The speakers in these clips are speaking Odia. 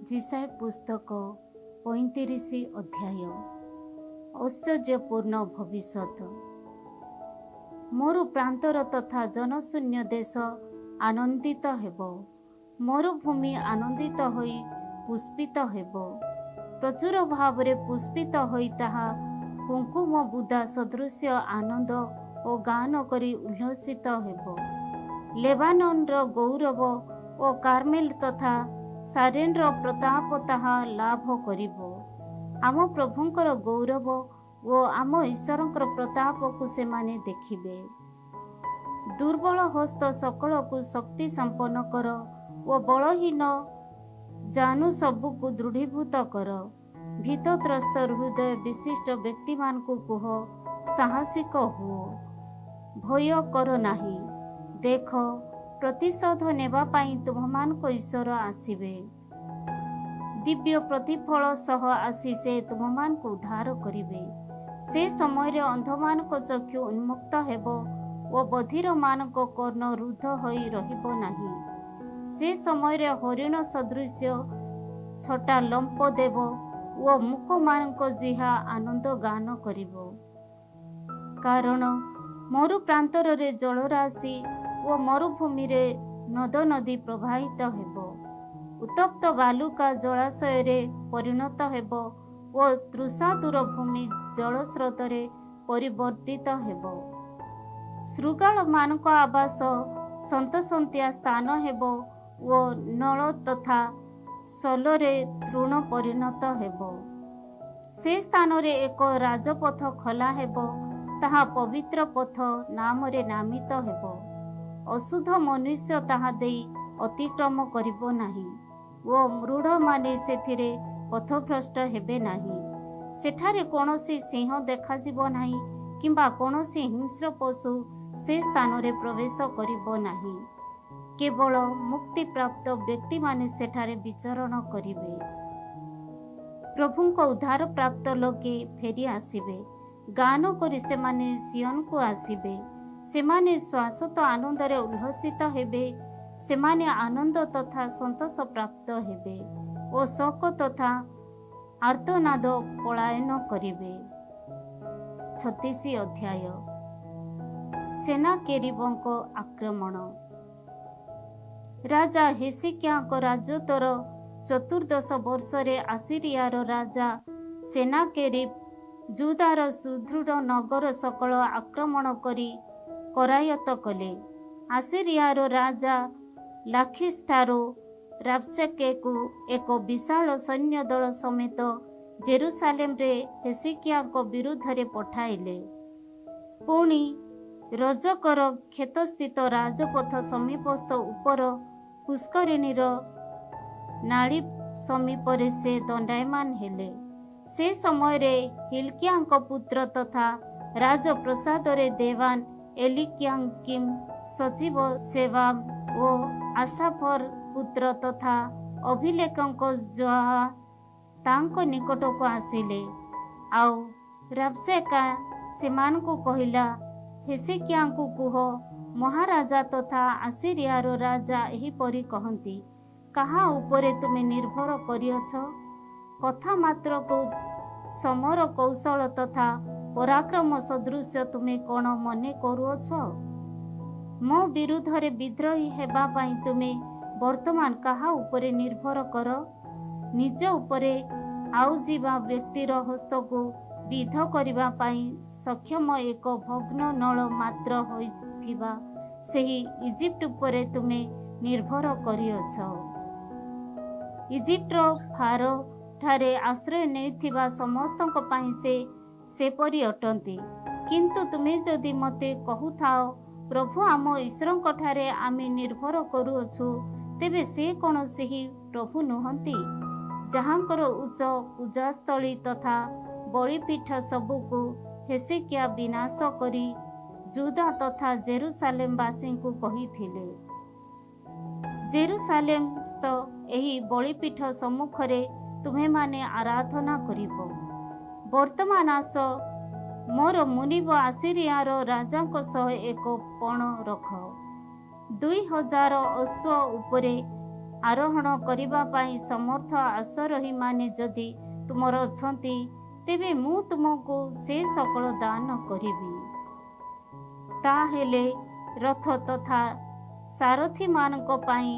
जिसाय पुस्तक 35 अध्याय ऐश्वर्यपूर्ण भविष्यत। मोर प्रांतर तथा जनशून्य देश आनंदित हेब, मरुभूमि आनंदित होई पुष्पित हेब, प्रचुर भाव पुष्पित होई ताहा कुंकुम बुदा सदृश आनंद और गान करी उल्लसित हेब। लेबानन गौरव और कार्मेल तथा सारेन प्रताप ताहा लाभ करिबो। आम प्रभुंकर गौरव ओ आम ईश्वरंकर प्रताप को से माने देखिबे। दुर्बल हस्त सकल को शक्ति संपन्न कर ओ बलहीन जानू सबू को दृढ़ीभूत कर। भीतत्रस्त हृदय विशिष्ट व्यक्ति मान को कुह साहसिक हुओ, भय कर नाही। देख प्रतिशोध नेबा पाई तुममान को ईश्वर आसीबे। दिव्य प्रतिफल सह आसी से तुममान को उद्धार करिबे। से समय रे अंधमान को चक्षु उन्मुक्त हेबो ओ बधिर मान को कर्ण रुद्ध होई रहिबो नाही। से समय रे हरिण सदृश छोटा लंप देव ओ मुक मान को जिहा आनंद गान करिबो। कारण मरु प्रांतर रे जलराशि ओ मरुभूमि रे नद नदी प्रवाहित हेबो। उत्तप्त बालुका जलाशय रे परिणत हेबो ओ तृषातुर भूमि जलस्रोत रे परिवर्तित हेबो। शृगाल मानक आवास सन्तसंतिया स्थान हेबो ओ नल तथा सलरे तृण परिणत हेबो। से स्थान रे एक राजपथ खोला हेबो, ताहा पवित्र पथ नाम रे नामित हेबो। अशुद्ध मनुष्य ताहा देई अतिक्रम करिबो नाही ओ मृढ़ माने सेथिरे पथभ्रष्ट हेबे नाही। सेठारे कोनोसी सिंह देखाजिबो नाही किंबा कोनोसी हिंस्र पशु से स्थान रे प्रवेश करिबो नाही। केवल मुक्ति प्राप्त व्यक्ति माने सेठारे विचरण करिबे। प्रभुंको उद्धार प्राप्त लोके फेरी आसिबे। गान करी से माने सियन को आसिबे। सेमाने शाश्वत आनंद रे उल्लसित हेबे। सेमाने आनंद तथा संतोष प्राप्त हेबे ओ शोक तथा आर्तनाद पलायन करिबे। 36 अध्याय सेनाकेरीबंक आक्रमण। राजा हेसिकियाक राजत्वर 14 वर्ष रे आसीरियार राजा सेनाकेरीब जुदार सुदृढ़ नगर सकल आक्रमण करी करायत कले। आसीरियार राजा लाखिस ठारो राबसेके को एक विशाल सैन्य दल समेत जेरुसालेम रे हेसिकिया को विरुद्ध रे पठाइले। पुणी रजकर क्षेत्र स्थित राजपथ समीपस्थ उपर पुष्करिणीर नाड़ी समीप रे से दंडायमान हेले। से समय रे हिल्किया पुत्र तथा राजप्रसाद रे देवान एलिकियाकिम सचिव सेवा ओ आसाफर पुत्र तथा अभिलेखक जोहा तांको निकट को आसिले। आउ राबसेका सेमान को कहिला, हेसिकिया को कुह, महाराजा तथा आसीरियार राजा एही परी कहंती, कहा उपरे तुमे निर्भर करियछ? कथा मात्र को समर कौशल तथा पराक्रम सदृश तुमे कौन मने करुअछ? मो विरुद्ध रे विद्रोही हेबा पाई तुमे वर्तमान कहा उपरे निर्भर कर? निज उपरे आउ जीवा व्यक्तिर हस्त को विध करिबा पाई सक्षम एक भग्न नल मात्र होइथिबा सेही इजिप्ट उपरे तुमे निर्भर करियछ। इजिप्टर फारो ठारे आश्रय नेथिबा समस्तक पाई सेपरी अटंती। किंतु तुमे जदि मते कहूथाओ, प्रभु आम ईश्वरंक ठारे आमे निर्भर करुअछु, तेबे से कौन सेही प्रभु नुहंती जहांकर उच्च पूजास्थली तथा बलिपीठ सबुको हेसिकिया विनाश करी जुदा तथा जेरुसालेम वासी को कहिथिले। जेरुसालेम तो एही बलिपीठ सम्मुखरे तुम्हे माने आराधना करिबो। वर्तमान आस मोर मुनिब आसीरियार राजा को सह एक पण रख। 2000 अश्व उपरे ଆରୋହଣ କରିବା ପାଇଁ ସମର୍ଥ ଆଶ୍ରୟୀମାନେ ଯଦି ତୁମର ଅଛନ୍ତି, ତେବେ ମୁଁ ତୁମକୁ ସେ ସକଳ ଦାନ କରିବି। ତାହେଲେ ରଥ ତଥା ସାରଥୀମାନଙ୍କ ପାଇଁ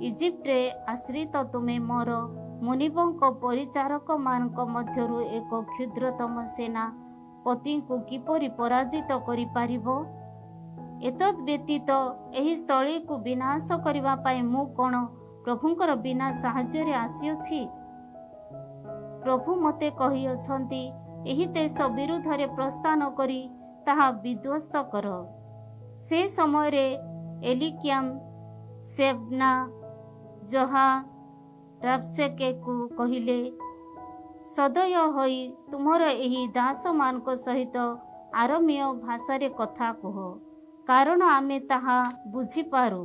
ଇଜିପ୍ଟରେ ଆଶ୍ରିତ ତୁମେ ମୋର ମୁନିବଙ୍କ ପରିଚାରକମାନଙ୍କ ମଧ୍ୟରୁ ଏକ କ୍ଷୁଦ୍ରତମ ସେନାପତିଙ୍କୁ କିପରି ପରାଜିତ କରିପାରିବ? ଏତଦ୍ ବ୍ୟତୀତ ଏହି ସ୍ଥଳୀକୁ ବିନାଶ କରିବା ପାଇଁ ମୁଁ କ'ଣ ପ୍ରଭୁଙ୍କର ବିନା ସାହାଯ୍ୟରେ ଆସିଅଛି? ପ୍ରଭୁ ମୋତେ କହିଅଛନ୍ତି, ଏହି ଦେଶ ବିରୁଦ୍ଧରେ ପ୍ରସ୍ଥାନ କରି ତାହା ବିଧ୍ୱସ୍ତ କର। ସେ ସମୟରେ ଏଲିକ୍ୟାମ, ସେବ୍ନା, ଜହା ରାବଶେକେକୁ କହିଲେ, ସଦୟ ହୋଇ ତୁମର ଏହି ଦାସମାନଙ୍କ ସହିତ ଆରାମୀୟ ଭାଷାରେ କଥା କୁହ, କାରଣ ଆମେ ତାହା ବୁଝିପାରୁ।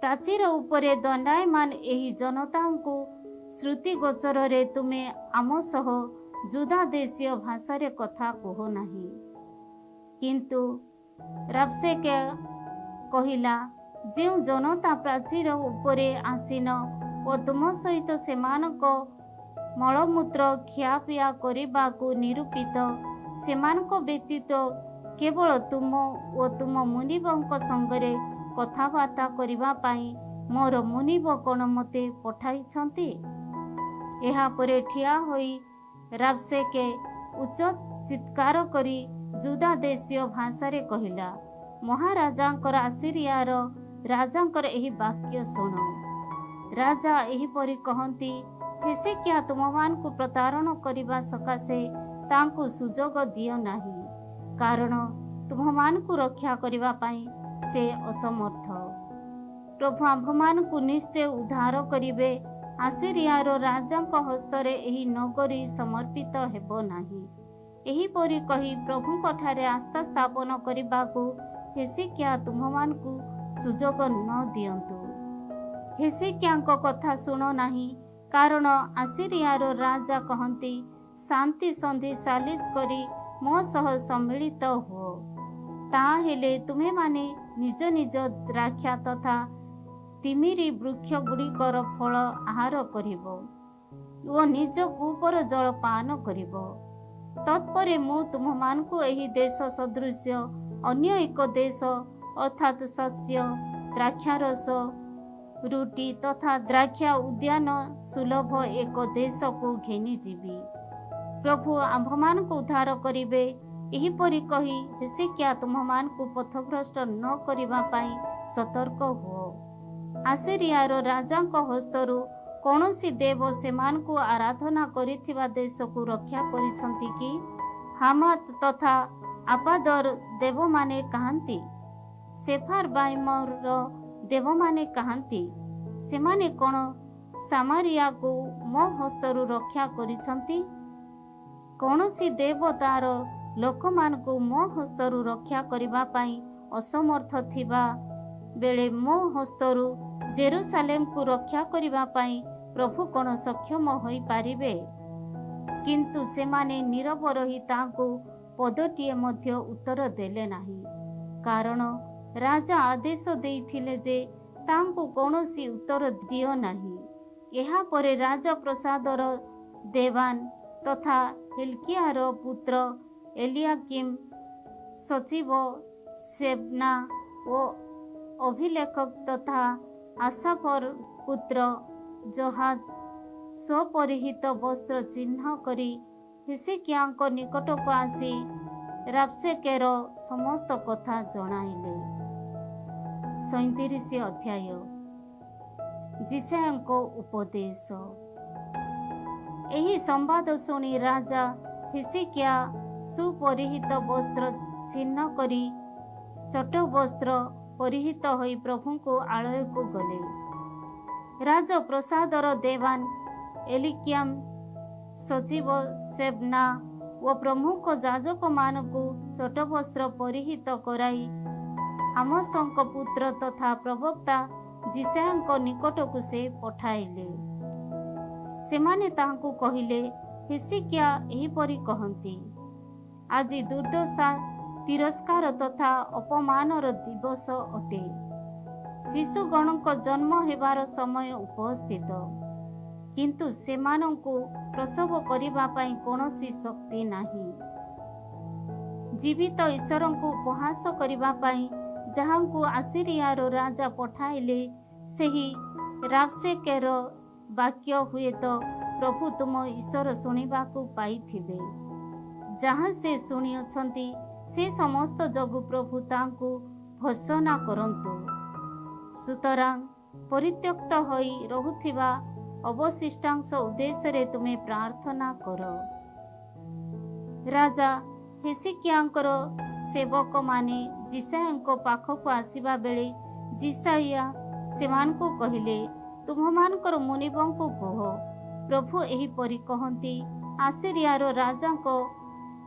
ପ୍ରାଚୀର ଉପରେ ଦଣ୍ଡାୟମାନ ଏହି ଜନତାଙ୍କୁ ଶ୍ରୁତିଗୋଚରରେ ତୁମେ ଆମ ସହ ଜୁଦା ଦେଶୀୟ ଭାଷାରେ କଥା କୁହ ନାହିଁ। କିନ୍ତୁ ରାବଶେକେ କହିଲା, ଯେଉଁ ଜନତା ପ୍ରାଚୀର ଉପରେ ଆସୀନ ଓ ତୁମ ସହିତ ସେମାନଙ୍କ ମଳମୂତ୍ର ଖିଆପିଆ କରିବାକୁ ନିରୂପିତ, ସେମାନଙ୍କ ବ୍ୟତୀତ କେବଳ ତୁମ ଓ ତୁମ ମୁନିବଙ୍କ ସଙ୍ଗରେ କଥାବାର୍ତ୍ତା କରିବା ପାଇଁ ମୋର ମୁନିବ କ'ଣ ମୋତେ ପଠାଇଛନ୍ତି? ଏହାପରେ ଠିଆ ହୋଇ ରାବଶେକେ ଉଚ୍ଚ ଚିତ୍କାର କରି ଜୁଦା ଦେଶୀୟ ଭାଷାରେ କହିଲା, ମହାରାଜାଙ୍କର ଆସିରିଆର ରାଜାଙ୍କର ଏହି ବାକ୍ୟ ଶୁଣ। ରାଜା ଏହିପରି କହନ୍ତି, ହେzekiah ତୁମମାନଙ୍କୁ ପ୍ରତାରଣ କରିବା ସକାଶେ ତାଙ୍କୁ ସୁଯୋଗ ଦିଅ ନାହିଁ, କାରଣ ତୁମମାନଙ୍କୁ ରକ୍ଷା କରିବା ପାଇଁ ସେ ଅସମର୍ଥ। ପ୍ରଭୁ ଆମ୍ଭମାନଙ୍କୁ ନିଶ୍ଚୟ ଉଦ୍ଧାର କରିବେ। ଆସିରିଆର ରାଜାଙ୍କ ହସ୍ତରେ ଏହି ନଗରୀ ସମର୍ପିତ ହେବ ନାହିଁ। ଏହିପରି କହି ପ୍ରଭୁଙ୍କଠାରେ ଆସ୍ଥା ସ୍ଥାପନ କରିବାକୁ ହେzekiah ତୁମମାନଙ୍କୁ ସୁଯୋଗ ନ ଦିଅନ୍ତୁ। ହେzekiahଙ୍କ କଥା ଶୁଣ ନାହିଁ, କାରଣ ଆସିରିଆର ରାଜା କହନ୍ତି, ଶାନ୍ତି ସନ୍ଧି ସାଲିସ କରି ମୋ ସହ ସମ୍ମିଳିତ ହୁଅ। ତାହେଲେ ତୁମେମାନେ ନିଜ ନିଜ ଦ୍ରାକ୍ଷା ତଥା ତିମିରି ବୃକ୍ଷଗୁଡ଼ିକର ଫଳ ଆହାର କରିବ ଓ ନିଜ କୂପର ଜଳ ପାନ କରିବ। ତତ୍ପରେ ମୁଁ ତୁମମାନଙ୍କୁ ଏହି ଦେଶ ସଦୃଶ୍ୟ ଅନ୍ୟ ଏକ ଦେଶ ଅର୍ଥାତ୍ ଶସ୍ୟ, ଦ୍ରାକ୍ଷାରସ, ରୁଟି ତଥା ଦ୍ରାକ୍ଷା ଉଦ୍ୟାନ ସୁଲଭ ଏକ ଦେଶକୁ ଘେନିଯିବି। ପ୍ରଭୁ ଆମ୍ଭମାନଙ୍କୁ ଉଦ୍ଧାର କରିବେ। ଏହିପରି କହି ହେzekiah ତୁମମାନଙ୍କୁ ପଥଭ୍ରଷ୍ଟ ନ କରିବା ପାଇଁ ସତର୍କ ହୁଅ। ଆସିରିଆର ରାଜାଙ୍କ ହସ୍ତରୁ କୌଣସି ଦେବ ସେମାନଙ୍କୁ ଆରାଧନା କରିଥିବା ଦେଶକୁ ରକ୍ଷା କରିଛନ୍ତି କି? ହାମାତ ତଥା ଆପାଦର ଦେବମାନେ କାହାନ୍ତି? ସେଫାରବାଇମର ଦେବମାନେ କାହାନ୍ତି? ସେମାନେ କ'ଣ ସାମାରିଆକୁ ମୋ ହସ୍ତରୁ ରକ୍ଷା କରିଛନ୍ତି? କୌଣସି ଦେବ ତାର ଲୋକମାନଙ୍କୁ ମୋ ହସ୍ତରୁ ରକ୍ଷା କରିବା ପାଇଁ ଅସମର୍ଥ ଥିବା ବେଳେ ମୋ ହସ୍ତରୁ ଜେରୁସାଲେମକୁ ରକ୍ଷା କରିବା ପାଇଁ ପ୍ରଭୁ କ'ଣ ସକ୍ଷମ ହୋଇପାରିବେ? କିନ୍ତୁ ସେମାନେ ନୀରବ ରହି ତାଙ୍କୁ ପଦଟିଏ ମଧ୍ୟ ଉତ୍ତର ଦେଲେ ନାହିଁ, କାରଣ ରାଜା ଆଦେଶ ଦେଇଥିଲେ ଯେ ତାଙ୍କୁ କୌଣସି ଉତ୍ତର ଦିଅ ନାହିଁ। ଏହାପରେ ରାଜପ୍ରସାଦର ଦେୱାନ ତଥା ହିଲ୍କିୟାର ପୁତ୍ର ଏଲିଆକିମ, ସଚିବ ସେବ୍ନା ଓ ଅଭିଲେଖକ ତଥା ଆସାଫର ପୁତ୍ର ଜହାଦ ସ୍ୱପରିହିତ ବସ୍ତ୍ର ଚିହ୍ନ କରି ହେzekiahଙ୍କ ନିକଟକୁ ଆସି ରାବଶେକେର ସମସ୍ତ କଥା ଜଣାଇଲେ। 37 ଅଧ୍ୟାୟ। ଜିସାୟାଙ୍କ ଉପଦେଶ। ଏହି ସମ୍ବାଦ ଶୁଣି ରାଜା ହେzekiah ସୁପରିହିତ ବସ୍ତ୍ର ଚିହ୍ନ କରି ଚଟବସ୍ତ୍ର ପରିହିତ ହୋଇ ପ୍ରଭୁଙ୍କ ଆଳୟକୁ ଗଲେ। ରାଜପ୍ରସାଦର ଦେୱାନ ଏଲିକ୍ୟାମ, ସଚିବ ସେବ୍ନା ଓ ପ୍ରମୁଖ ଯାଜକମାନଙ୍କୁ ଚଟବସ୍ତ୍ର ପରିହିତ କରାଇ ଆମୋସଙ୍କ ପୁତ୍ର ତଥା ପ୍ରବକ୍ତା ଜିସାୟାଙ୍କ ନିକଟକୁ ସେ ପଠାଇଲେ। ସେମାନେ ତାହାଙ୍କୁ କହିଲେ, ହେzekiah ଏହିପରି କହନ୍ତି, ଆଜି ଦୁର୍ଦ୍ଦଶା, ତିରସ୍କାର ତଥା ଅପମାନର ଦିବସ ଅଟେ। ଶିଶୁଗଣଙ୍କ ଜନ୍ମ ହେବାର ସମୟ ଉପସ୍ଥିତ, କିନ୍ତୁ ସେମାନଙ୍କୁ ପ୍ରସବ କରିବା ପାଇଁ କୌଣସି ଶକ୍ତି ନାହିଁ। ଜୀବିତ ଈଶ୍ୱରଙ୍କୁ ଉପହାସ କରିବା ପାଇଁ ଯାହାଙ୍କୁ ଆସିରିଆର ରାଜା ପଠାଇଲେ, ସେହି ରାବଶେକେର ବାକ୍ୟ ହୁଏତ ପ୍ରଭୁ ତୁମ ଈଶ୍ୱର ଶୁଣିବାକୁ ପାଇଥିବେ। ଯାହା ସେ ଶୁଣିଅଛନ୍ତି ସେ ସମସ୍ତ ଯୋଗୁଁ ପ୍ରଭୁ ତାଙ୍କୁ ଭର୍ତ୍ସନା କରନ୍ତୁ। ସୁତରାଂ ପରିତ୍ୟକ୍ତ ହୋଇ ରହୁଥିବା ଅବଶିଷ୍ଟାଂଶ ଉଦ୍ଦେଶ୍ୟରେ ତୁମେ ପ୍ରାର୍ଥନା କର। ରାଜା ହେସିକିୟାଙ୍କର ସେବକମାନେ ଜିସାୟାଙ୍କ ପାଖକୁ ଆସିବା ବେଳେ ଜିସାୟା ସେମାନଙ୍କୁ କହିଲେ, ତୁମମାନଙ୍କର ମୁନିବଙ୍କୁ କୁହ, ପ୍ରଭୁ ଏହିପରି କହନ୍ତି, ଆସିରିଆର ରାଜାଙ୍କ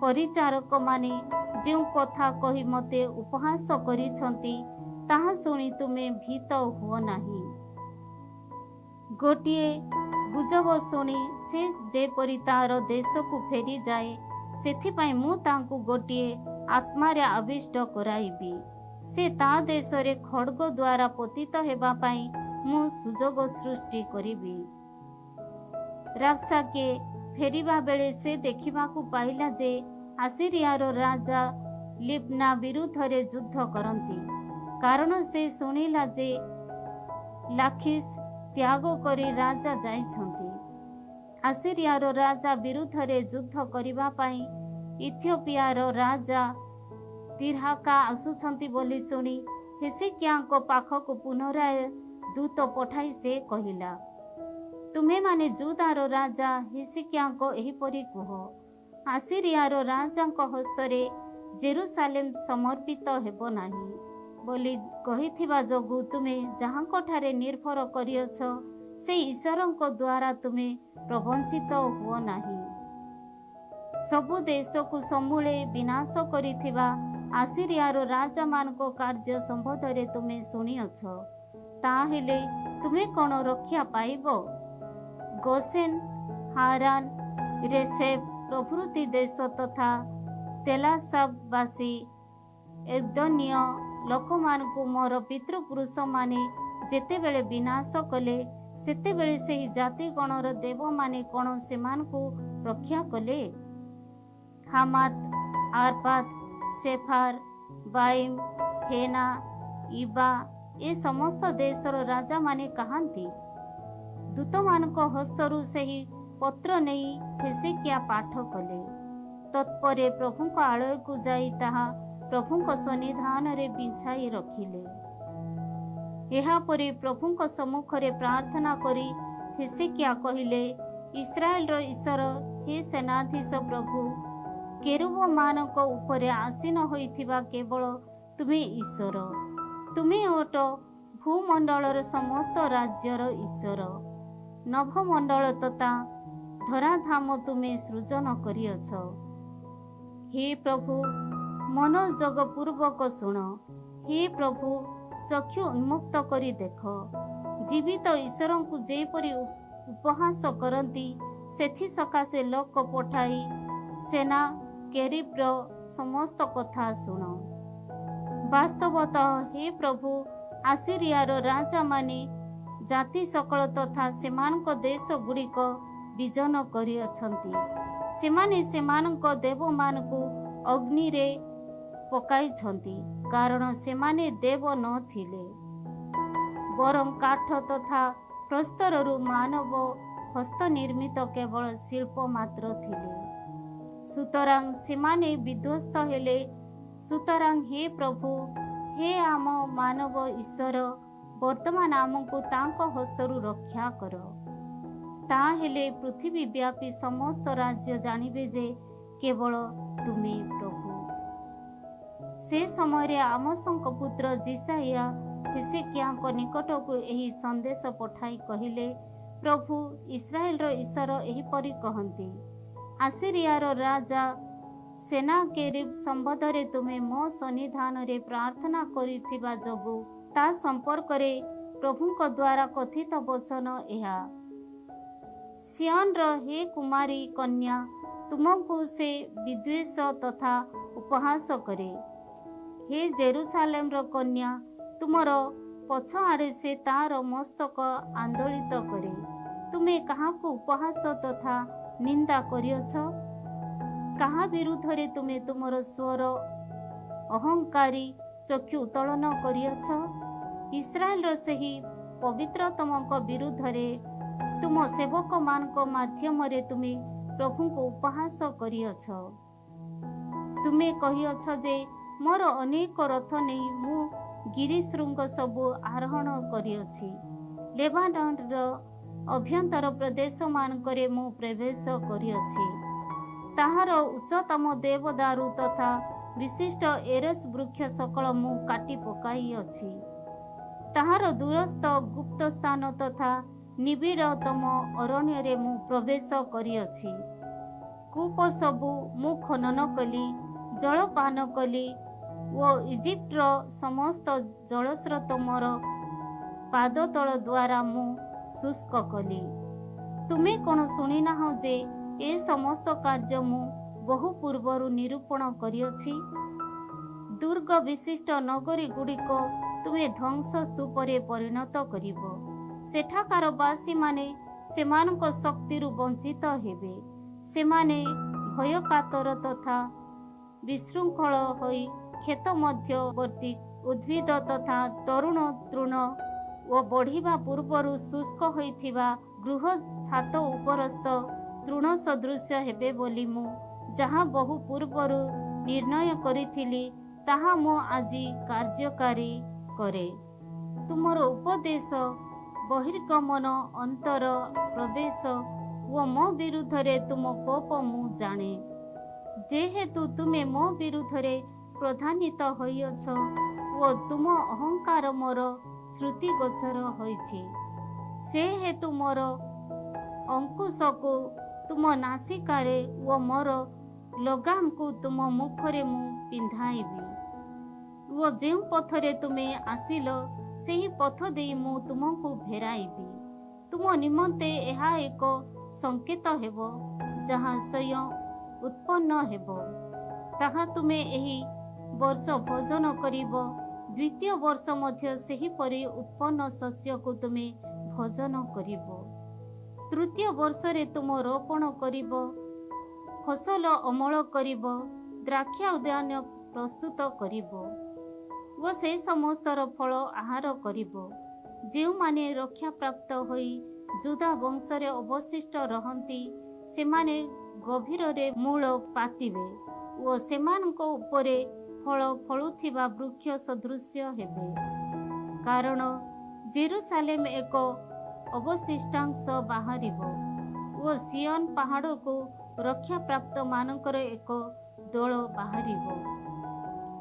ପରିଚାରକମାନେ ଯେଉଁ କଥା କହି ମୋତେ ଉପହାସ କରିଛନ୍ତି, ତାହା ଶୁଣି ତୁମେ ଭୀତ ହୁଅ ନାହିଁ। ଗୋଟିଏ ଗୁଜବ ଶୁଣି ସେ ଯେପରି ତାର ଦେଶକୁ ଫେରିଯାଏ, ସେଥିପାଇଁ ମୁଁ ତାଙ୍କୁ ଗୋଟିଏ ଆତ୍ମାରେ ଆବିଷ୍ଟ କରାଇବି। ସେ ତା ଦେଶରେ ଖଡ୍ଗ ଦ୍ୱାରା ପତିତ ହେବା ପାଇଁ ମୁଁ ସୁଯୋଗ ସୃଷ୍ଟି କରିବି। ରାବଶାକେ ଫେରିବା ବେଳେ ସେ ଦେଖିବାକୁ ପାଇଲା ଯେ ଆସିରିଆର ରାଜା ଲିବ୍ନା ବିରୁଦ୍ଧରେ ଯୁଦ୍ଧ କରନ୍ତି, କାରଣ ସେ ଶୁଣିଲା ଯେ ଲାଖିସ୍ ତ୍ୟାଗ କରି ରାଜା ଯାଇଛନ୍ତି। ଆସିରିଆର ରାଜା ବିରୁଦ୍ଧରେ ଯୁଦ୍ଧ କରିବା ପାଇଁ ଇଥିଓପିଆର ରାଜା ତିର୍ହାକା ଆସୁଛନ୍ତି ବୋଲି ଶୁଣି ହେସିକିୟାଙ୍କ ପାଖକୁ ପୁନରାୟ ଦୂତ ପଠାଇ ସେ କହିଲା, ତୁମେମାନେ ଜୁଦାର ରାଜା ହେସିକିୟାଙ୍କ ଏହିପରି କୁହ, ଆସିରିଆର ରାଜାଙ୍କ ହସ୍ତରେ ଜେରୁସାଲେମ ସମର୍ପିତ ହେବ ନାହିଁ ବୋଲି କହିଥିବା ଯୋଗୁଁ ତୁମେ ଯାହାଙ୍କଠାରେ ନିର୍ଭର କରିଅଛ, ସେ ଈଶ୍ୱରଙ୍କ ଦ୍ୱାରା ତୁମେ ପ୍ରବଞ୍ଚିତ ହୁଅ ନାହିଁ। ସବୁ ଦେଶକୁ ସମୂଳେ ବିନାଶ କରିଥିବା ଆସିରିଆର ରାଜାମାନଙ୍କ କାର୍ଯ୍ୟ ସମ୍ବନ୍ଧରେ ତୁମେ ଶୁଣିଅଛ। ତାହେଲେ ତୁମେ କ'ଣ ରକ୍ଷା ପାଇବ? ଗୋସେନ, ହାରାନ, ରେସେଫ ପ୍ରଭୃତି ଦେଶ ତଥା ତେଲାସାବାସୀ ଏଦୋନୀୟ ଲୋକମାନଙ୍କୁ ମୋର ପିତୃପୁରୁଷମାନେ ଯେତେବେଳେ ବିନାଶ କଲେ, ସେତେବେଳେ ସେହି ଜାତିଗଣର ଦେବମାନେ କ'ଣ ସେମାନଙ୍କୁ ରକ୍ଷା କଲେ? ହାମାତ, ଆରପାଦ, ସେଫାର, ବାଇମ, ହେନା, ଇବା ଏ ସମସ୍ତ ଦେଶର ରାଜାମାନେ କାହାନ୍ତି? ଦୂତମାନଙ୍କ ହସ୍ତରୁ ସେହି ପତ୍ର ନେଇ ହେସିକିୟା ପାଠ କଲେ। ତତ୍ପରେ ପ୍ରଭୁଙ୍କ ଆଳୟକୁ ଯାଇ ତାହା ପ୍ରଭୁଙ୍କ ସନ୍ନିଧାନରେ ବିଛାଇ ରଖିଲେ। ଏହାପରେ ପ୍ରଭୁଙ୍କ ସମ୍ମୁଖରେ ପ୍ରାର୍ଥନା କରି ହେସିକିୟା କହିଲେ, ଇସ୍ରାଏଲର ଈଶ୍ୱର, ହେ ସେନାଧୀଶ ପ୍ରଭୁ, କେରୁବମାନଙ୍କ ଉପରେ ଆସୀନ ହୋଇଥିବା କେବଳ ତୁମେ ଈଶ୍ୱର। ତୁମେ ଅଟ ଭୂମଣ୍ଡଳର ସମସ୍ତ ରାଜ୍ୟର ଈଶ୍ୱର। ନଭମଣ୍ଡଳ ତଥା ଧରାଧାମ ତୁମେ ସୃଜନ କରିଅଛ। ହେ ପ୍ରଭୁ, ମନୋଯୋଗପୂର୍ବକ ଶୁଣ। ହେ ପ୍ରଭୁ, ଚକ୍ଷୁ ଉନ୍ମୁକ୍ତ କରି ଦେଖ। ଜୀବିତ ଈଶ୍ୱରଙ୍କୁ ଯେପରି ଉପହାସ କରନ୍ତି, ସେଥିସକାଶେ ଲୋକ ପଠାଇ ସେନାକେରିବ୍ର ସମସ୍ତ କଥା ଶୁଣ। ବାସ୍ତବତଃ ହେ ପ୍ରଭୁ, ଆସିରିଆର ରାଜାମାନେ ଜାତି ସକଳ ତଥା ସେମାନଙ୍କ ଦେଶ ଗୁଡ଼ିକ ବିଜନ କରିଅଛନ୍ତି। ସେମାନେ ସେମାନଙ୍କ ଦେବମାନଙ୍କୁ ଅଗ୍ନିରେ ପକାଇଛନ୍ତି, କାରଣ ସେମାନେ ଦେବ ନଥିଲେ, ବରଂ କାଠ ତଥା ପ୍ରସ୍ତରରୁ ମାନବ ହସ୍ତନିର୍ମିତ କେବଳ ଶିଳ୍ପ ମାତ୍ର ଥିଲେ। ସୁତରାଂ ସେମାନେ ବିଧ୍ୱସ୍ତ ହେଲେ। ସୁତରାଂ ହେ ପ୍ରଭୁ, ହେ ଆମ ମାନବ ଈଶ୍ୱର, ବର୍ତ୍ତମାନ ଆମକୁ ତାଙ୍କ ହସ୍ତରୁ ରକ୍ଷା କର। ତାହେଲେ ପୃଥିବୀ ବ୍ୟାପୀ ସମସ୍ତ ରାଜ୍ୟ ଜାଣିବେ ଯେ କେବଳ ତୁମେ ପ୍ରଭୁ। ସେ ସମୟରେ ଆମୋସଙ୍କ ପୁତ୍ର ଜିସାୟା ହେସିକିୟାଙ୍କ ନିକଟକୁ ଏହି ସନ୍ଦେଶ ପଠାଇ କହିଲେ, ପ୍ରଭୁ ଇସ୍ରାଏଲର ଈଶ୍ୱର ଏହିପରି କହନ୍ତି, ଆସିରିଆର ରାଜା ସେନାକେରିବ ସମ୍ବନ୍ଧରେ ତୁମେ ମୋ ସନ୍ନିଧାନରେ ପ୍ରାର୍ଥନା କରିଥିବା ଯୋଗୁଁ ତା ସମ୍ପର୍କରେ ପ୍ରଭୁଙ୍କ ଦ୍ୱାରା କଥିତ ବଚନ ଏହା, ସିୟନର ହେ କୁମାରୀ କନ୍ୟା, ତୁମକୁ ସେ ବିଦ୍ୱେଷ ତଥା ଉପହାସ କରେ। ହେ ଜେରୁସାଲେମର କନ୍ୟା, ତୁମର ପଛ ଆଡ଼େ ସେ ତାର ମସ୍ତକ ଆନ୍ଦୋଳିତ କରେ। ତୁମେ କାହାକୁ ଉପହାସ ତଥା ନିନ୍ଦା କରିଅଛ? କାହା ବିରୁଦ୍ଧରେ ତୁମେ ତୁମର ସ୍ୱର ଅହଙ୍କାରୀ ଚକ୍ଷୁ ଉତ୍ତୋଳନ କରିଅଛ? ଇସ୍ରାଏଲର ସେହି ପବିତ୍ରତମଙ୍କ ବିରୁଦ୍ଧରେ ତୁମ ସେବକମାନଙ୍କ ମାଧ୍ୟମରେ ତୁମେ ପ୍ରଭୁଙ୍କୁ ଉପହାସ କରିଅଛ। ତୁମେ କହିଅଛ ଯେ ମୋର ଅନେକ ରଥ ନେଇ ମୁଁ ଗିରିଶୃଙ୍ଗ ସବୁ ଆରୋହଣ କରିଅଛି। ଲେବାନନର ଅଭ୍ୟନ୍ତର ପ୍ରଦେଶମାନଙ୍କରେ ମୁଁ ପ୍ରବେଶ କରିଅଛି। ତାହାର ଉଚ୍ଚତମ ଦେବଦାରୁ ତଥା ବିଶିଷ୍ଟ ଏରେସ୍ ବୃକ୍ଷ ସକଳ ମୁଁ କାଟି ପକାଇଅଛି। ତାହାର ଦୂରସ୍ଥ ଗୁପ୍ତ ସ୍ଥାନ ତଥା ନିବିଡ଼ତମ ଅରଣ୍ୟରେ ମୁଁ ପ୍ରବେଶ କରିଅଛି। କୂପ ସବୁ ମୁଁ ଖନନ କଲି, ଜଳପାନ କଲି ଓ ଇଜିପ୍ଟର ସମସ୍ତ ଜଳସ୍ରୋତ ମୋର ପାଦତଳ ଦ୍ୱାରା ମୁଁ ଶୁଷ୍କ କଲି। ତୁମେ କ'ଣ ଶୁଣିନାହଁ ଯେ ଏ ସମସ୍ତ କାର୍ଯ୍ୟ ମୁଁ ବହୁ ପୂର୍ବରୁ ନିରୂପଣ କରିଅଛି? ଦୁର୍ଗ ବିଶିଷ୍ଟ ନଗରୀ ଗୁଡ଼ିକ ତୁମେ ଧ୍ୱଂସ ସ୍ତୂପରେ ପରିଣତ କରିବ। ସେଠାକାର ବାସୀମାନେ ସେମାନଙ୍କ ଶକ୍ତିରୁ ବଞ୍ଚିତ ହେବେ। ସେମାନେ ଭୟକାତର ତଥା ବିଶୃଙ୍ଖଳ ହୋଇ କ୍ଷେତ ମଧ୍ୟବର୍ତ୍ତୀ ଉଦ୍ଭିଦ ତଥା ତରୁଣ ତୃଣ ଓ ବଢ଼ିବା ପୂର୍ବରୁ ଶୁଷ୍କ ହୋଇଥିବା ଗୃହ ଛାତ ଉପରସ୍ଥ ତୃଣ ସଦୃଶ ହେବେ ବୋଲି ମୁଁ ଯାହା ବହୁ ପୂର୍ବରୁ ନିର୍ଣ୍ଣୟ କରିଥିଲି, ତାହା ମୁଁ ଆଜି କାର୍ଯ୍ୟକାରୀ କରେ। ତୁମର ଉପଦେଶ, ବହିର୍ଗମନ, ଅନ୍ତର ପ୍ରବେଶ ଓ ମୋ ବିରୁଦ୍ଧରେ ତୁମ କୋପ ମୁଁ ଜାଣେ। ଯେହେତୁ ତୁମେ ମୋ ବିରୁଦ୍ଧରେ କ୍ରୋଧାନ୍ୱିତ ହୋଇଅଛ ଓ ତୁମ ଅହଙ୍କାର ମୋର ଶ୍ରୁତିଗୋଚର ହୋଇଛି, ସେହେତୁ ମୋର ଅଙ୍କୁଶକୁ ତୁମ ନାସିକାରେ ଓ ମୋର ଲଗାମକୁ ତୁମ ମୁଖରେ ମୁଁ ପିନ୍ଧାଇବି। ଓ ଯେଉଁ ପଥରେ ତୁମେ ଆସିଲ, ସେହି ପଥ ଦେଇ ମୁଁ ତୁମକୁ ଫେରାଇବି। ତୁମ ନିମନ୍ତେ ଏହା ଏକ ସଂକେତ ହେବ, ଯାହା ସ୍ୱୟଂ ଉତ୍ପନ୍ନ ହେବ। ତାହା ତୁମେ ଏହି ବର୍ଷ ଭୋଜନ କରିବ। ଦ୍ୱିତୀୟ ବର୍ଷ ମଧ୍ୟ ସେହିପରି ଉତ୍ପନ୍ନ ଶସ୍ୟକୁ ତୁମେ ଭୋଜନ କରିବ। ତୃତୀୟ ବର୍ଷରେ ତୁମ ରୋପଣ କରିବ, ଫସଲ ଅମଳ କରିବ, ଦ୍ରାକ୍ଷା ଉଦ୍ୟାନ ପ୍ରସ୍ତୁତ କରିବ ଓ ସେ ସମସ୍ତର ଫଳ ଆହାର କରିବ। ଯେଉଁମାନେ ରକ୍ଷାପ୍ରାପ୍ତ ହୋଇ ଯୁଦା ବଂଶରେ ଅବଶିଷ୍ଟ ରହନ୍ତି, ସେମାନେ ଗଭୀରରେ ମୂଳ ପାତିବେ ଓ ସେମାନଙ୍କ ଉପରେ ଫଳ ଫଳୁଥିବା ବୃକ୍ଷ ସଦୃଶ୍ୟ ହେବେ। କାରଣ ଜେରୁସାଲେମ ଏକ ଅବଶିଷ୍ଟାଂଶ ବାହାରିବ ଓ ସିୟନ ପାହାଡ଼କୁ ରକ୍ଷାପ୍ରାପ୍ତ ମାନଙ୍କର ଏକ ଦଳ ବାହାରିବ।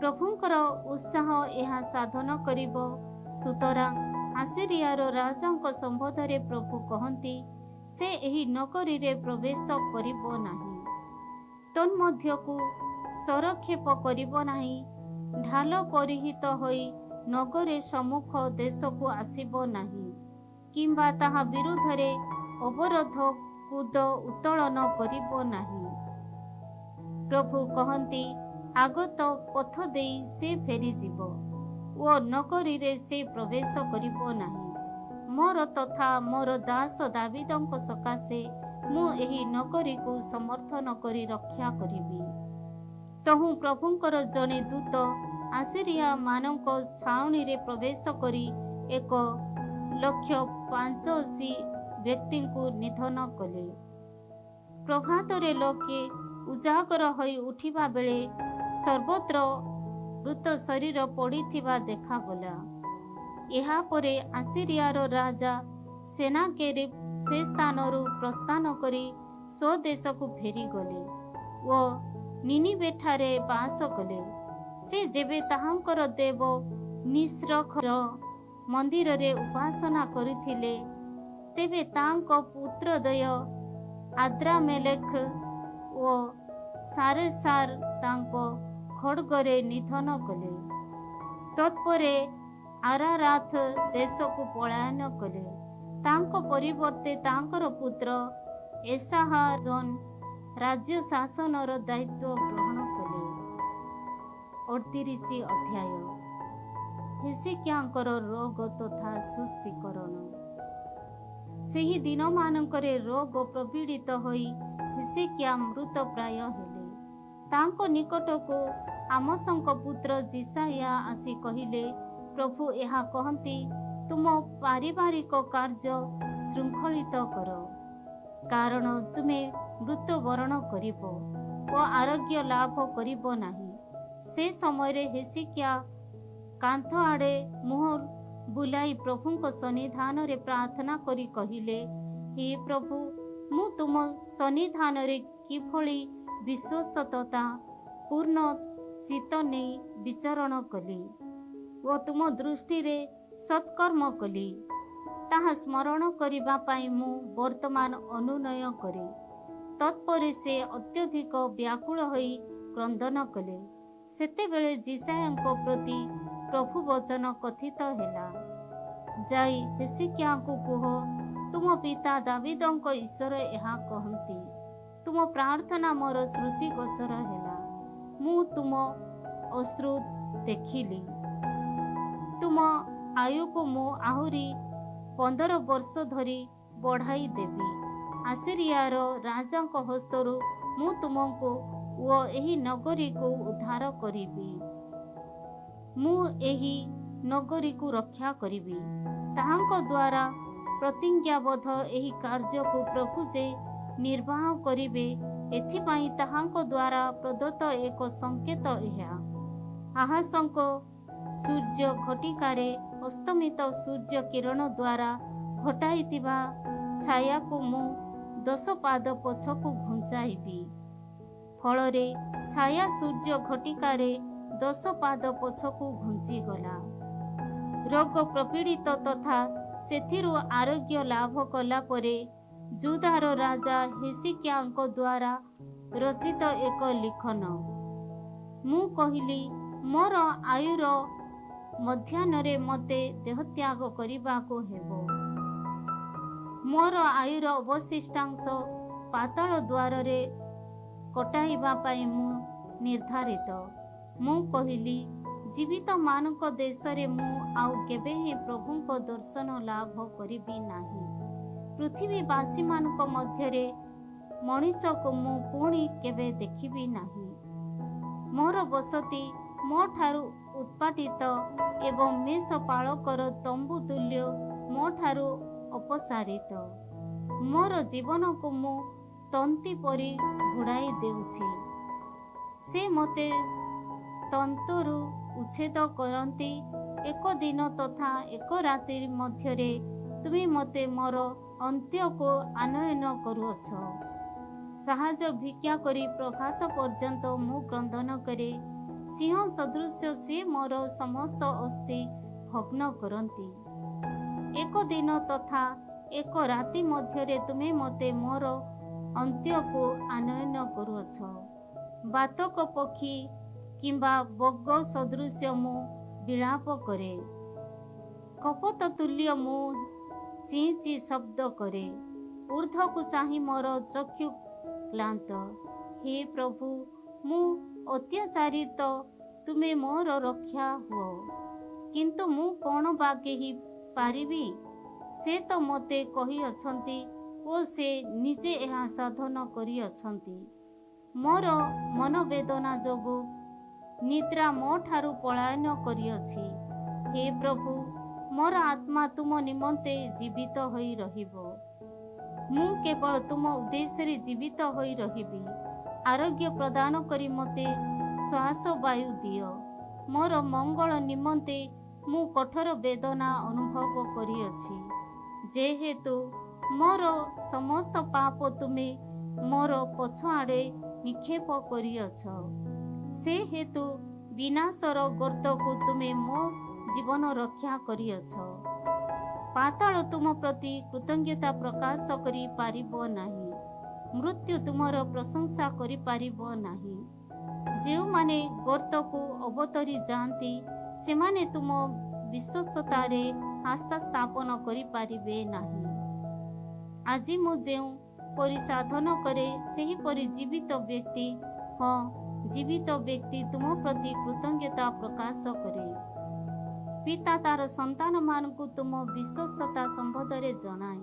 ପ୍ରଭୁଙ୍କର ଉତ୍ସାହ ଏହା ସାଧନ କରିବ। ସୁତରାଂ ଆସିରିଆର ରାଜାଙ୍କ ସମ୍ବନ୍ଧରେ ପ୍ରଭୁ କହନ୍ତି, ସେ ଏହି ନଗରୀରେ ପ୍ରବେଶ କରିବ ନାହିଁ, ତନ୍ମଧ୍ୟକୁ ସରକ୍ଷେପ କରିବ ନାହିଁ, ଢାଲ ପରିହିତ ହୋଇ ନଗରୀ ସମ୍ମୁଖ ଦେଶକୁ ଆସିବ ନାହିଁ, କିମ୍ବା ତାହା ବିରୁଦ୍ଧରେ ଅବରୋଧ କୁଦ ଉତ୍ତୋଳନ କରିବ ନାହିଁ। ପ୍ରଭୁ କହନ୍ତି, ଆଗତ ପଥ ଦେଇ ସେ ଫେରିଯିବ ଓ ନଗରୀରେ ସେ ପ୍ରବେଶ କରିବ ନାହିଁ। ମୋର ତଥା ମୋର ଦାସ ଦାବୀଦଙ୍କ ସକାଶେ ମୁଁ ଏହି ନଗରୀକୁ ସମର୍ଥନ କରି ରକ୍ଷା କରିବି। ତହୁଁ ପ୍ରଭୁଙ୍କର ଜଣେ ଦୂତ ଆସିରିଆ ମାନଙ୍କ ଛାଉଣୀରେ ପ୍ରବେଶ କରି 1,85,000 ବ୍ୟକ୍ତିଙ୍କୁ ନିଧନ କଲେ। ପ୍ରଭାତରେ ଲୋକେ ଉଜାଗର ହୋଇ ଉଠିବା ବେଳେ ସର୍ବତ୍ର ମୃତ ଶରୀର ପଡ଼ିଥିବା ଦେଖାଗଲା। ଏହାପରେ ଆସିରିଆର ରାଜା ସେନାକେରିବ୍ ସେ ସ୍ଥାନରୁ ପ୍ରସ୍ଥାନ କରି ସ୍ୱଦେଶକୁ ଫେରିଗଲେ ଓ ନିନିବେଠାରେ ବାସ କଲେ। ସେ ଯେବେ ତାହାଙ୍କର ଦେବ ନିସ୍ରଖର ମନ୍ଦିରରେ ଉପାସନା କରିଥିଲେ, ତେବେ ତାଙ୍କ ପୁତ୍ରଦ୍ୱୟ ଆଦ୍ରାମେଲେକ୍ ଓ ସାରେସାର ତାଙ୍କ ଖଡ୍ଗରେ ନିଧନ କଲେ। ତତ୍ପରେ ଆରାରାଥ ଦେଶକୁ ପଳାୟନ କଲେ। ତାଙ୍କ ପରିବର୍ତ୍ତେ ତାଙ୍କର ପୁତ୍ର ଏସାହାଜନ ରାଜ୍ୟ ଶାସନର ଦାୟିତ୍ୱ ଗ୍ରହଣ କଲେ। 38 ଅଧ୍ୟାୟ। ହେସିକିଆଙ୍କର ରୋଗ ତଥା ସୁସ୍ଥୀକରଣ। ସେହି ଦିନମାନଙ୍କରେ ରୋଗ ପ୍ରପୀଡ଼ିତ ହୋଇ ହେସିକିଆ ମୃତପ୍ରାୟ ହେଲେ। ତାଙ୍କ ନିକଟକୁ ଆମୋସଙ୍କ ପୁତ୍ର ଜିସାୟା ଆସି କହିଲେ, ପ୍ରଭୁ ଏହା କହନ୍ତି, ତୁମ ପାରିବାରିକ କାର୍ଯ୍ୟ ଶୃଙ୍ଖଳିତ କର, କାରଣ ତୁମେ ମୃତ୍ୟୁବରଣ କରିବ ଓ ଆରୋଗ୍ୟ ଲାଭ କରିବ ନାହିଁ। ସେ ସମୟରେ ହେସିକିଆ କାନ୍ଥ ଆଡ଼େ ମୁହଁ ବୁଲାଇ ପ୍ରଭୁଙ୍କ ସନ୍ନିଧାନରେ ପ୍ରାର୍ଥନା କରି କହିଲେ, ହେ ପ୍ରଭୁ, ମୁଁ ତୁମ ସନ୍ନିଧାନରେ କିଭଳି ବିଶ୍ୱସ୍ତ ତଥା ପୂର୍ଣ୍ଣ ଚିତ୍ତ ନେଇ ବିଚରଣ କଲି ଓ ତୁମ ଦୃଷ୍ଟିରେ ସତ୍କର୍ମ କଲି, ତାହା ସ୍ମରଣ କରିବା ପାଇଁ ମୁଁ ବର୍ତ୍ତମାନ ଅନୁନୟ କରେ। ତତ୍ପରେ ସେ ଅତ୍ୟଧିକ ବ୍ୟାକୁଳ ହୋଇ କ୍ରନ୍ଦନ କଲେ। ସେତେବେଳେ ଜିସାୟାଙ୍କ ପ୍ରତି ପ୍ରଭୁ ବଚନ କଥିତ ହେଲା, ଯାଇ ହେସିକିଆଙ୍କୁ କୁହ, ତୁମ ପିତା ଦାବିଦଙ୍କ ଈଶ୍ୱର ଏହା କହନ୍ତି, ତୁମ ପ୍ରାର୍ଥନା ମୋର ଶ୍ରୁତିଗୋଚର ହେଲା। ମୁଁ ତୁମ ଅଶ୍ରୁ ଦେଖିଲି। ତୁମ ଆୟୁକୁ ମୁଁ ଆହୁରି 15 ବର୍ଷ ଧରି ବଢ଼ାଇ ଦେବି। ଆସିରିଆର ରାଜାଙ୍କ ହସ୍ତରୁ ମୁଁ ତୁମକୁ ଓ ଏହି ନଗରୀକୁ ଉଦ୍ଧାର କରିବି। ମୁଁ ଏହି ନଗରୀକୁ ରକ୍ଷା କରିବି। ତାହାଙ୍କ ଦ୍ୱାରା ପ୍ରତିଜ୍ଞାବଦ୍ଧ ଏହି କାର୍ଯ୍ୟକୁ ପ୍ରଭୁ ଯେ ନିର୍ବାହ କରିବେ, ଏଥିପାଇଁ ତାହାଙ୍କ ଦ୍ୱାରା ପ୍ରଦତ୍ତ ଏକ ସଂକେତ ଏହା। ଆହାସଙ୍କ ସୂର୍ଯ୍ୟ ଘଟିକାରେ ଅସ୍ତମିତ ସୂର୍ଯ୍ୟ କିରଣ ଦ୍ୱାରା ଘଟାଇଥିବା ଛାୟାକୁ ମୁଁ 10 ପାଦ ପଛକୁ ଘୁଞ୍ଚାଇବି। ଫଳରେ ଛାୟା ସୂର୍ଯ୍ୟ ଘଟିକାରେ 10 ପାଦ ପଛକୁ ଘୁଞ୍ଚିଗଲା। ରୋଗ ପ୍ରପୀଡ଼ିତ ତଥା ସେଥିରୁ ଆରୋଗ୍ୟ ଲାଭ କଲା ପରେ ଜୁଦାର ରାଜା ହେସିକିଆଙ୍କ ଦ୍ୱାରା ରଚିତ ଏକ ଲିଖନ। ମୁଁ କହିଲି, ମୋର ଆୟୁର ମଧ୍ୟାହ୍ନରେ ମୋତେ ଦେହତ୍ୟାଗ କରିବାକୁ ହେବ। ମୋର ଆୟୁର ଅବଶିଷ୍ଟାଂଶ ପାତାଳ ଦ୍ୱାରରେ କଟାଇବା ପାଇଁ ମୁଁ ନିର୍ଦ୍ଧାରିତ। ମୁଁ କହିଲି, ଜୀବିତମାନଙ୍କ ଦେଶରେ ମୁଁ ଆଉ କେବେ ହିଁ ପ୍ରଭୁଙ୍କ ଦର୍ଶନ ଲାଭ କରିବି ନାହିଁ। ପୃଥିବୀବାସୀମାନଙ୍କ ମଧ୍ୟରେ ମଣିଷକୁ ମୁଁ ପୁଣି କେବେ ଦେଖିବି ନାହିଁ। ମୋର ବସତି ମୋ ଠାରୁ ଉତ୍ପାଟିତ ଏବଂ ମେଷପାଳକର ତମ୍ବୁ ତୁଲ୍ୟ ମୋ ଠାରୁ ଅପସାରିତ। ମୋର ଜୀବନକୁ ମୁଁ ତନ୍ତୀ ପରି ଘୋଡ଼ାଇ ଦେଉଛି। ସେ ମୋତେ ତନ୍ତରୁ ଉଚ୍ଛେଦ କରନ୍ତି। ଏକ ଦିନ ତଥା ଏକ ରାତି ମଧ୍ୟରେ ତୁମେ ମୋତେ ମୋର ଅନ୍ତ୍ୟକୁ ଆନୟନ କରୁଅଛ। ସାହାଯ୍ୟ ଭିକ୍ଷା କରି ପ୍ରଭାତ ପର୍ଯ୍ୟନ୍ତ ମୁଁ କ୍ରନ୍ଦନ କରେ। ସିଂହ ସଦୃଶ୍ୟ ସେ ମୋର ସମସ୍ତ ଅସ୍ଥି ଭଗ୍ନ କରନ୍ତି। ଏକ ଦିନ ତଥା ଏକ ରାତି ମଧ୍ୟରେ ତୁମେ ମୋତେ ମୋର ଅନ୍ତ୍ୟକୁ ଆନୟନ କରୁଅଛ। ବାତକ ପକ୍ଷୀ କିମ୍ବା ବଗ ସଦୃଶ୍ୟ ମୁଁ ବିଳାପ କରେ। କପୋତ ତୁଲ୍ୟ ମୁଁ ଚି ଚି ଶବ୍ଦ କରେ। ଊର୍ଦ୍ଧ୍ୱକୁ ଚାହିଁ ମୋର ଚକ୍ଷୁ କ୍ଳାନ୍ତ। ହେ ପ୍ରଭୁ, ମୁଁ ଅତ୍ୟାଚାରିତ, ତୁମେ ମୋର ରକ୍ଷା ହୁଅ। କିନ୍ତୁ ମୁଁ କ'ଣ ବା କେହି ପାରିବି? ସେ ତ ମୋତେ କହିଅଛନ୍ତି ଓ ସେ ନିଜେ ଏହା ସାଧନ କରିଅଛନ୍ତି। ମୋର ମନୋବେଦନା ଯୋଗୁଁ ନିଦ୍ରା ମୋ ଠାରୁ ପଳାୟନ କରିଅଛି। ହେ ପ୍ରଭୁ, ମୋର ଆତ୍ମା ତୁମ ନିମନ୍ତେ ଜୀବିତ ହୋଇ ରହିବ। ମୁଁ କେବଳ ତୁମ ଉଦ୍ଦେଶ୍ୟରେ ଜୀବିତ ହୋଇ ରହିବି। ଆରୋଗ୍ୟ ପ୍ରଦାନ କରି ମୋତେ ଶ୍ୱାସ ବାୟୁ ଦିଅ। ମୋର ମଙ୍ଗଳ ନିମନ୍ତେ ମୁଁ କଠୋର ବେଦନା ଅନୁଭବ କରିଅଛି। ଯେହେତୁ ମୋର ସମସ୍ତ ପାପ ତୁମେ ମୋର ପଛଆଡ଼େ ନିକ୍ଷେପ କରିଅଛ, ସେ ହେତୁ ବିନାଶର ଗର୍ତ୍ତକୁ ତୁମେ ମୋ ଜୀବନ ରକ୍ଷା କରିଅଛ। ପାତାଳ ତୁମ ପ୍ରତି କୃତଜ୍ଞତା ପ୍ରକାଶ କରିପାରିବ ନାହିଁ। ମୃତ୍ୟୁ ତୁମର ପ୍ରଶଂସା କରିପାରିବ ନାହିଁ। ଯେଉଁମାନେ ଗର୍ତ୍ତକୁ ଅବତରି ଯାଆନ୍ତି, ସେମାନେ ତୁମ ବିଶ୍ୱସ୍ତତାରେ ଆସ୍ଥା ସ୍ଥାପନ କରିପାରିବେ ନାହିଁ। ଆଜି ମୁଁ ଯେଉଁ ପରି ସାଧନ କରେ, ସେହିପରି ଜୀବିତ ବ୍ୟକ୍ତି, ହଁ, ଜୀବିତ ବ୍ୟକ୍ତି ତୁମ ପ୍ରତି କୃତଜ୍ଞତା ପ୍ରକାଶ କରେ। ପିତା ତାର ସନ୍ତାନମାନଙ୍କୁ ତୁମ ବିଶ୍ୱସ୍ତତା ସମ୍ବନ୍ଧରେ ଜଣାଏ।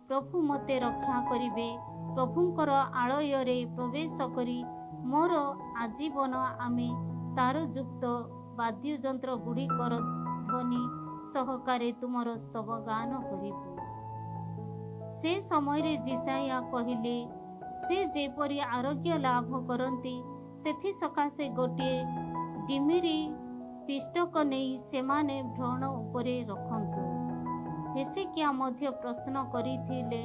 ପ୍ରଭୁ ମୋତେ ରକ୍ଷା କରିବେ। ପ୍ରଭୁଙ୍କର ଆଳୟରେ ପ୍ରବେଶ କରି ମୋର ଆଜୀବନ ଆମେ ତାରଯୁକ୍ତ ବାଦ୍ୟଯନ୍ତ୍ର ଗୁଡ଼ିକର ଧ୍ୱନି ସହକାରେ ତୁମର ସ୍ତବ ଗାନ କରିବୁ। ସେ ସମୟରେ ଜିସାଇୟା କହିଲେ, ସେ ଯେପରି ଆରୋଗ୍ୟ ଲାଭ କରନ୍ତି ସେଥିସକାଶେ ଗୋଟିଏ ଡିମିରି ପିଷ୍ଟକ ନେଇ ସେମାନେ ଭ୍ରୂଣ ଉପରେ ରଖନ୍ତୁ। ହେzekiah ମଧ୍ୟ ପ୍ରଶ୍ନ କରିଥିଲେ,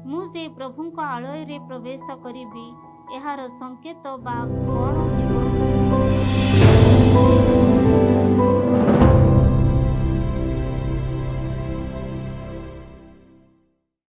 ମୁଁ ଯେ ପ୍ରଭୁଙ୍କ ଆଳୟରେ ପ୍ରବେଶ କରିବି, ଏହାର ସଂକେତ ବା କ'ଣ ହେବ?